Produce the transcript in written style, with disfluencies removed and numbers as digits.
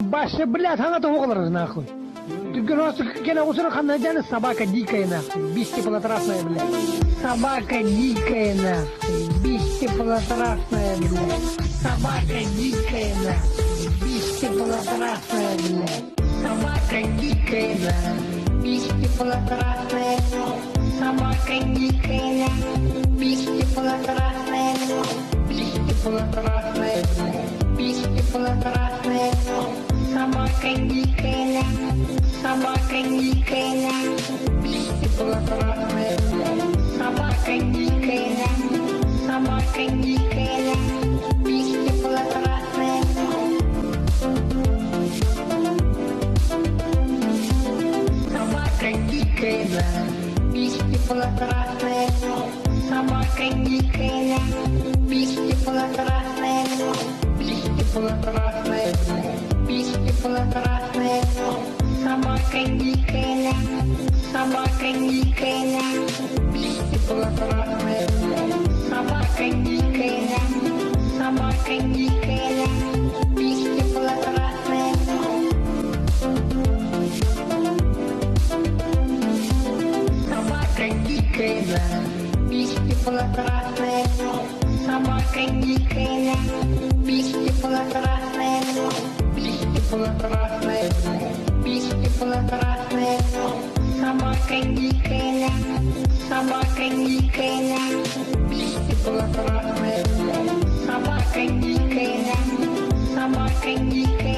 Баши, блядь, она то уголовно нахуй. Ты просто когда усрок ханадяна собака дикая нахуй. Бестеплотрасная, блядь. Собака дикая нахуй. Бестеплотрасная, блядь. Собака дикая нахуй. Бестеплотрасная, блядь. Собака дикая нахуй. Бестеплотрасная. Собака дикая нахуй. Бестеплотрасная. Бестеплотрасная, блядь. Бестеплотрасная. Собака дикая, собака дикая, бестеплотрасная, собака дикая, собака дикая, бестеплотрасная. Собака дикая, бестеплотрасная, собака дикая, бестеплотрасная, бестеплотрасная. Бестеплотрасная, собака дикая, собака дикая, бестеплотрасная, собака дикая, собака дикая, бестеплотрасная. Собака дикая, бестеплотрасная, собака дикая, бестеплотрасная. Бестеплотрасная, бестеплотрасная, собака дикая, собака дикая, бестеплотрасная, собака дикая, собака дикая.